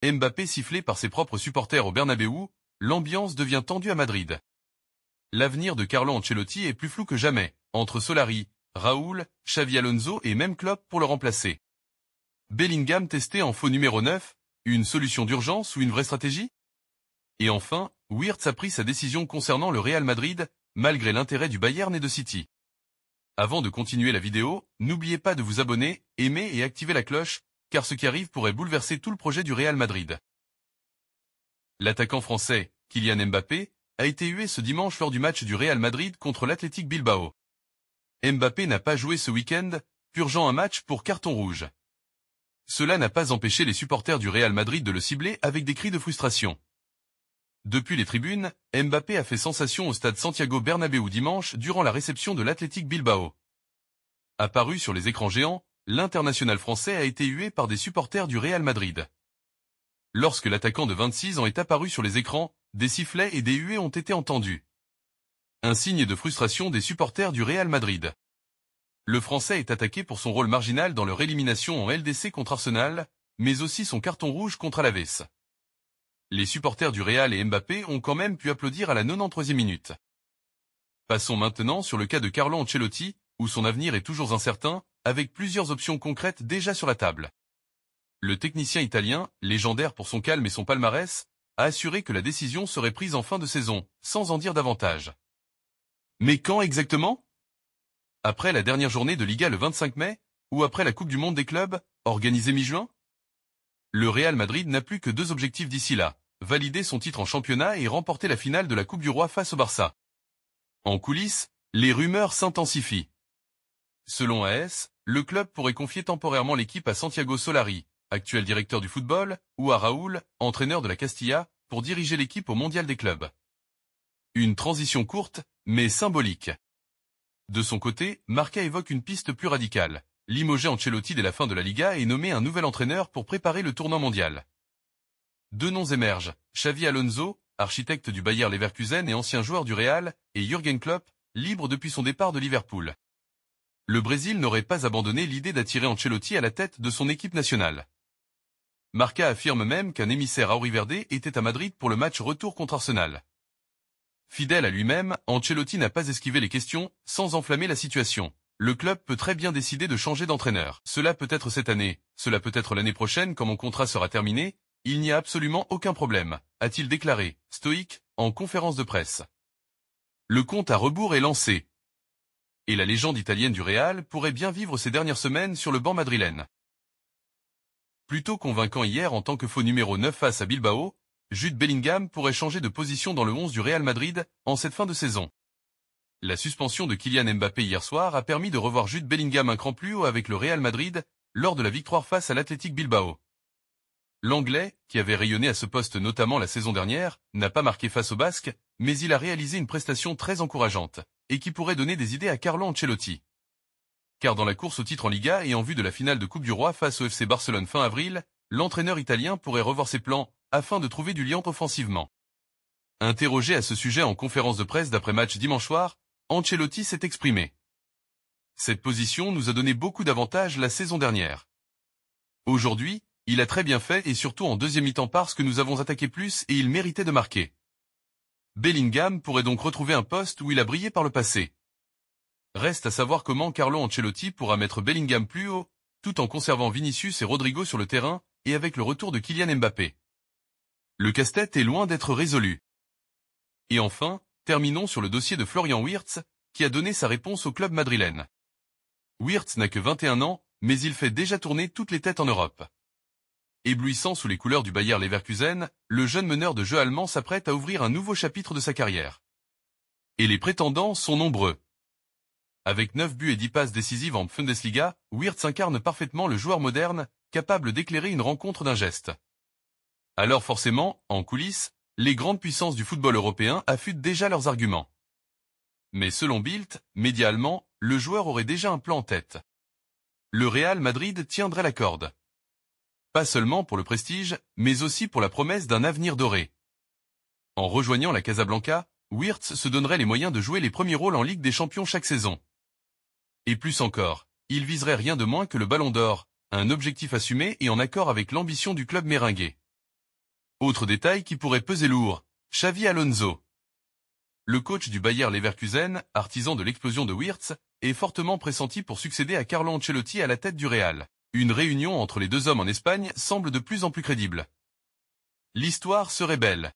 Mbappé sifflé par ses propres supporters au Bernabéu, l'ambiance devient tendue à Madrid. L'avenir de Carlo Ancelotti est plus flou que jamais, entre Solari, Raúl, Xavi Alonso et même Klopp pour le remplacer. Bellingham testé en faux numéro 9, une solution d'urgence ou une vraie stratégie? Et enfin, Wirtz a pris sa décision concernant le Real Madrid, malgré l'intérêt du Bayern et de City. Avant de continuer la vidéo, n'oubliez pas de vous abonner, aimer et activer la cloche, car ce qui arrive pourrait bouleverser tout le projet du Real Madrid. L'attaquant français, Kylian Mbappé, a été hué ce dimanche lors du match du Real Madrid contre l'Athletic Bilbao. Mbappé n'a pas joué ce week-end, purgeant un match pour carton rouge. Cela n'a pas empêché les supporters du Real Madrid de le cibler avec des cris de frustration. Depuis les tribunes, Mbappé a fait sensation au stade Santiago Bernabéu dimanche durant la réception de l'Athletic Bilbao. Apparu sur les écrans géants, l'international français a été hué par des supporters du Real Madrid. Lorsque l'attaquant de 26 ans est apparu sur les écrans, des sifflets et des huées ont été entendus. Un signe de frustration des supporters du Real Madrid. Le Français est attaqué pour son rôle marginal dans leur élimination en LDC contre Arsenal, mais aussi son carton rouge contre Alaves. Les supporters du Real et Mbappé ont quand même pu applaudir à la 93e minute. Passons maintenant sur le cas de Carlo Ancelotti, où son avenir est toujours incertain, avec plusieurs options concrètes déjà sur la table. Le technicien italien, légendaire pour son calme et son palmarès, a assuré que la décision serait prise en fin de saison, sans en dire davantage. Mais quand exactement? Après la dernière journée de Liga le 25 mai, ou après la Coupe du Monde des clubs, organisée mi-juin? Le Real Madrid n'a plus que deux objectifs d'ici là, valider son titre en championnat et remporter la finale de la Coupe du Roi face au Barça. En coulisses, les rumeurs s'intensifient. Selon AS, le club pourrait confier temporairement l'équipe à Santiago Solari, actuel directeur du football, ou à Raúl, entraîneur de la Castilla, pour diriger l'équipe au Mondial des clubs. Une transition courte, mais symbolique. De son côté, Marca évoque une piste plus radicale. Limoger Ancelotti dès la fin de la Liga et nommer un nouvel entraîneur pour préparer le tournoi mondial. Deux noms émergent, Xavi Alonso, architecte du Bayer Leverkusen et ancien joueur du Real, et Jürgen Klopp, libre depuis son départ de Liverpool. Le Brésil n'aurait pas abandonné l'idée d'attirer Ancelotti à la tête de son équipe nationale. Marca affirme même qu'un émissaire auriverde était à Madrid pour le match retour contre Arsenal. Fidèle à lui-même, Ancelotti n'a pas esquivé les questions, sans enflammer la situation. Le club peut très bien décider de changer d'entraîneur. Cela peut être cette année, cela peut être l'année prochaine quand mon contrat sera terminé, il n'y a absolument aucun problème, a-t-il déclaré, stoïque, en conférence de presse. Le compte à rebours est lancé. Et la légende italienne du Real pourrait bien vivre ces dernières semaines sur le banc madrilène. Plutôt convaincant hier en tant que faux numéro 9 face à Bilbao, Jude Bellingham pourrait changer de position dans le 11 du Real Madrid, en cette fin de saison. La suspension de Kylian Mbappé hier soir a permis de revoir Jude Bellingham un cran plus haut avec le Real Madrid, lors de la victoire face à l'Athletic Bilbao. L'Anglais, qui avait rayonné à ce poste notamment la saison dernière, n'a pas marqué face aux Basques, mais il a réalisé une prestation très encourageante, et qui pourrait donner des idées à Carlo Ancelotti. Car dans la course au titre en Liga et en vue de la finale de Coupe du Roi face au FC Barcelone fin avril, l'entraîneur italien pourrait revoir ses plans, afin de trouver du lien offensivement. Interrogé à ce sujet en conférence de presse d'après-match dimanche soir, Ancelotti s'est exprimé. Cette position nous a donné beaucoup d'avantages la saison dernière. Aujourd'hui, il a très bien fait et surtout en deuxième mi-temps parce que nous avons attaqué plus et il méritait de marquer. Bellingham pourrait donc retrouver un poste où il a brillé par le passé. Reste à savoir comment Carlo Ancelotti pourra mettre Bellingham plus haut, tout en conservant Vinicius et Rodrigo sur le terrain, et avec le retour de Kylian Mbappé. Le casse-tête est loin d'être résolu. Et enfin, terminons sur le dossier de Florian Wirtz, qui a donné sa réponse au club madrilène. Wirtz n'a que 21 ans, mais il fait déjà tourner toutes les têtes en Europe. Éblouissant sous les couleurs du Bayer Leverkusen, le jeune meneur de jeu allemand s'apprête à ouvrir un nouveau chapitre de sa carrière. Et les prétendants sont nombreux. Avec 9 buts et 10 passes décisives en Bundesliga, Wirtz incarne parfaitement le joueur moderne, capable d'éclairer une rencontre d'un geste. Alors forcément, en coulisses, les grandes puissances du football européen affûtent déjà leurs arguments. Mais selon Bild, média allemand, le joueur aurait déjà un plan en tête. Le Real Madrid tiendrait la corde. Pas seulement pour le prestige, mais aussi pour la promesse d'un avenir doré. En rejoignant la Casablanca, Wirtz se donnerait les moyens de jouer les premiers rôles en Ligue des Champions chaque saison. Et plus encore, il viserait rien de moins que le Ballon d'Or, un objectif assumé et en accord avec l'ambition du club méringué. Autre détail qui pourrait peser lourd, Xavi Alonso. Le coach du Bayer Leverkusen, artisan de l'explosion de Wirtz, est fortement pressenti pour succéder à Carlo Ancelotti à la tête du Real. Une réunion entre les deux hommes en Espagne semble de plus en plus crédible. L'histoire serait belle.